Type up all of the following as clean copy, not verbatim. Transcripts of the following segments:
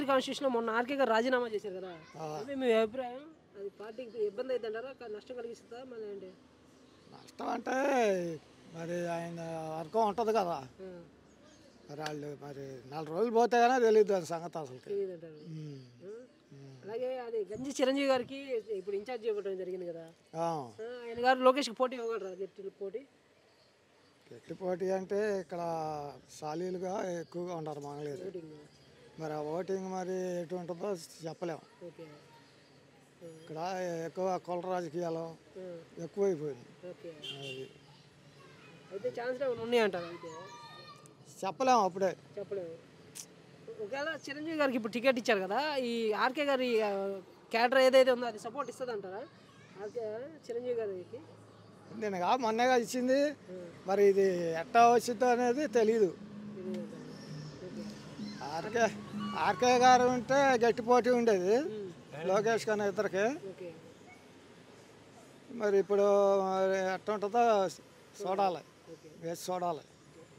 కాన్స్టిట్యూషన్లో మొన్న ఆర్కే గారు రాజీనామా చేశారు కదా, అంటే మీ అభిప్రాయం అది పార్టీకి ఇబ్బంది అవుతుంటారా, నష్టం కలిగిస్తుందా మళ్ళీ ఏంటి? నష్టం అంటే మరి ఆయన వర్గం ఉంటుంది కదా, మరి వాళ్ళు మరి 4 రోజులు పోతే కానీ తెలియదు అది సంగతి అసలు. తెలియదంటారు. అలాగే అది గంజి చిరంజీవి గారికి ఇప్పుడు ఇన్ఛార్జ్ ఇవ్వడం జరిగింది కదా, ఆయన గారు లోకేష్కి పోటీ ఇవ్వగలరా, గట్టి పోటీ? గట్టి పోటీ అంటే ఇక్కడ సాలీలుగా ఎక్కువగా ఉన్నారు మంగళగిరి. మరి ఆ ఓటింగ్ మరి ఎటు ఉంటుందో చెప్పలేము. ఓకే. ఇక్కడ ఎక్కువ కుల రాజకీయాలు ఎక్కువైపోయింది. ఓకే. అది అయితే ఛాన్స్ ఏమైనా ఉన్నాయంటారు? అయితే చెప్పలేము, అప్పుడే చెప్పలేము. ఒకవేళ చిరంజీవి గారికి ఇప్పుడు టికెట్ ఇచ్చారు కదా, ఈ ఆర్కే గారి క్యాడర్ ఏదైతే ఉందో అది సపోర్ట్ ఇస్తుంది అంటారా ఆర్కే చిరంజీవి గారికి? నేను మొన్నగా ఇచ్చింది, మరి ఇది ఎట్టా వచ్చిందో అనేది తెలీదు. ఆర్కే గారు ఉంటే గట్టి పోటీ ఉండేది లోకేష్ కన్నా ఇద్దరికి. మరి ఇప్పుడు ఎట్ట ఉంటుందో చూడాలి, వేసి చూడాలి.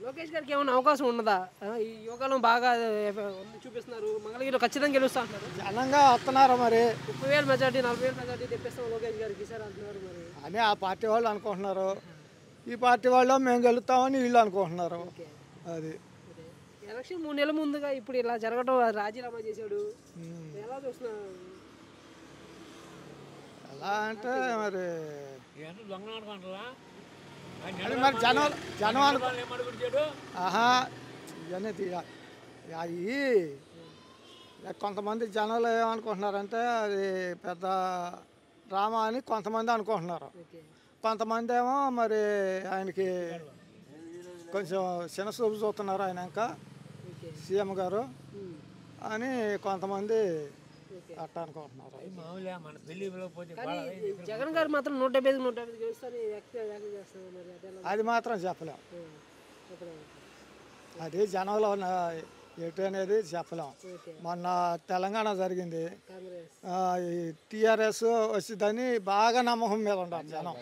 లోకేష్ గారికి ఏమైనా అవకాశం ఉన్నదా? ఈ యోగాలో బాగా చూపిస్తున్నారు, మంగళగిరిలో ఖచ్చితంగా గెలుస్తా అంటారు. జనంగా వస్తున్నారు, మరి 30,000 మెజార్టీ 40,000 మెజార్టీ తెప్పిస్తాం లోకేష్ గారికి సార్ అంటున్నారు. మరి అని ఆ పార్టీ వాళ్ళు అనుకుంటున్నారు, ఈ పార్టీ వాళ్ళు మేము గెలుస్తామని వీళ్ళు అనుకుంటున్నారు. అది ఎలక్షన్ 3 నెలల ముందుగా ఇప్పుడు ఇలా జరగడం, రాజీనామా చేశాడు, ఎలా చూస్తున్నారు? ఎలా అంటే మరి మరి జనం ఇవన్నీ అవి కొంతమంది జనాలు ఏమనుకుంటున్నారంటే అది పెద్ద డ్రామా అని కొంతమంది అనుకుంటున్నారు. కొంతమంది ఏమో మరి ఆయనకి కొంచెం చిన్నచూపు చూస్తున్నారు, ఆయన ఇంకా సీఎం గారు అని కొంతమంది అట్లా అనుకుంటున్నారు. జగన్ గారు మాత్రం 150 గెలుస్తారని చేస్తారు, అది మాత్రం చెప్పలేం. అది జనంలో ఉన్న ఎటు అనేది చెప్పలేం. మొన్న తెలంగాణ జరిగింది, ఈ టీఆర్ఎస్ వచ్చిందని బాగా నమ్మకం మీద ఉంటారు జనం,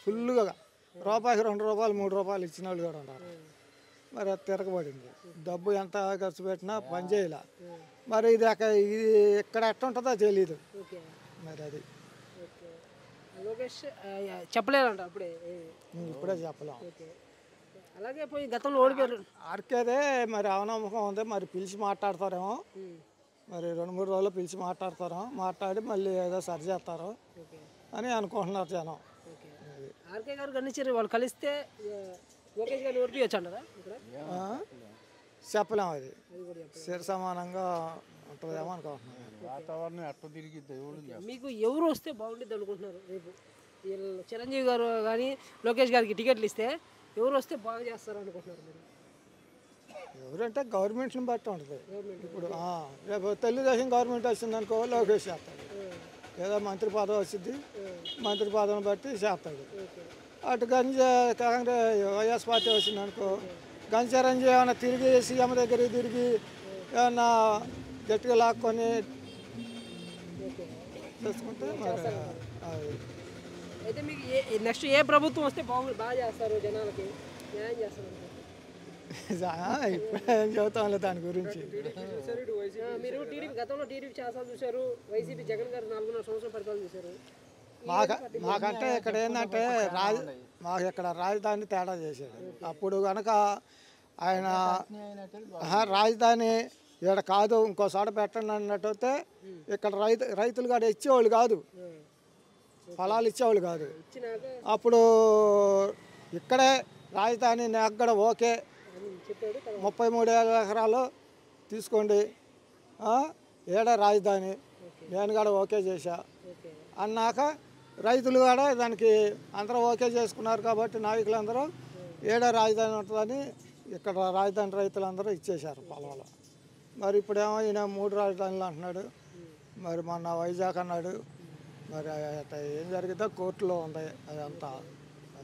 ఫుల్గా. రూపాయికి 2 రూపాయలు 3 రూపాయలు ఇచ్చిన వాళ్ళు కూడా ఉన్నారు. మరి అది తిరగబడింది, డబ్బు ఎంత ఖర్చు పెట్టినా పని చేయలే. మరి ఇది ఇక్కడ ఎట్ట ఉంటుందో తెలీదు. మరి అది లోకేష్ చెప్పలేదంట అప్పుడే, ఇప్పుడే చెప్పలేం. అలాగే పోయి గతంలో ఓడిపోయారు ఆర్కేదే, మరి అవనమ్మకం ఉంది, మరి పిలిచి మాట్లాడతారేమో, మరి 2-3 రోజులు పిలిచి మాట్లాడి మళ్ళీ ఏదో సరి చేస్తారు అని అనుకుంటున్నారు జనం. ఆర్కే గారు గణించారు, వాళ్ళు కలిస్తే లోకేష్ గారిని ఓడిపోయచ్చు అంటారా? చెప్పలేము, అది సరి సమానంగా ఉంటుందేమో అనుకుంటున్నాను. వాతావరణం ఎట్లా తిరిగిద్ది? మీకు ఎవరు వస్తే బాగుంటుంది అనుకుంటున్నారు? రేపు చిరంజీవి గారు కానీ లోకేష్ గారికి టికెట్లు ఇస్తే ఎవరు వస్తే బాగా చేస్తారు అనుకుంటున్నారు మీరు? ఎవరంటే గవర్నమెంట్ని బట్టి ఉంటుంది. ఇప్పుడు రేపు తెలుగుదేశం గవర్నమెంట్ వచ్చిందనుకో లోకేష్ చేస్తాడు, ఏదో మంత్రి పదవి వచ్చింది, మంత్రి పదవిని బట్టి చేస్తాడు. అటు కాంగ్రెస్ వైఎస్ పార్టీ వచ్చిందనుకో గంజి చిరంజీవి ఏమైనా తిరిగి సీఎం దగ్గరికి తిరిగి ఏమన్నా గట్టిగా లాక్కొని చేసుకుంటే మరి అయితే మీకు నెక్స్ట్ ఏ ప్రభుత్వం వస్తే బాగా చేస్తారు, జనాలకి న్యాయం చేస్తారు? ఇప్పుడు ఏం చెబుతాంలే దాని గురించి. మీరు టీడీపీ గతంలో చాలాసార్లు చూశారు, వైసీపీ జగన్ గారు 4.5 సంవత్సరాల పరిపాలన చూశారు. మాకంటే ఇక్కడ ఏంటంటే మాకు ఇక్కడ రాజధాని తేడా చేశాడు. అప్పుడు కనుక ఆయన రాజధాని ఇక్కడ కాదు ఇంకో చోట పెట్టండి అన్నట్టయితే ఇక్కడ రైతులు కూడా ఇచ్చేవాళ్ళు కాదు, పొలాలు ఇచ్చేవాళ్ళు కాదు. అప్పుడు ఇక్కడే రాజధాని నాకు కూడా ఓకే 33,000 ఎకరాలు తీసుకోండి, ఏడా రాజధాని నేను కూడా ఓకే చేశా అన్నాక రైతులు కూడా దానికి అందరూ ఓకే చేసుకున్నారు. కాబట్టి నాయకులందరూ ఏడా రాజధాని ఉంటుందని ఇక్కడ రాజధాని రైతులందరూ ఇచ్చేశారు పొలాలు. మరి ఇప్పుడేమో ఈయన 3 రాజధానులు అంటున్నాడు, మరి మొన్న వైజాగ్ అన్నాడు. మరి అట్లా ఏం జరిగిద్దో కోర్టులో ఉంది అదంతా,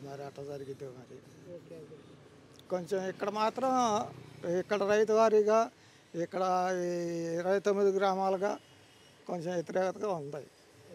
మరి అట్లా జరిగిద్దో. మరి కొంచెం ఇక్కడ మాత్రం ఇక్కడ రైతు వారీగా ఇక్కడ 29 గ్రామాలుగా కొంచెం వ్యతిరేకతగా ఉంది.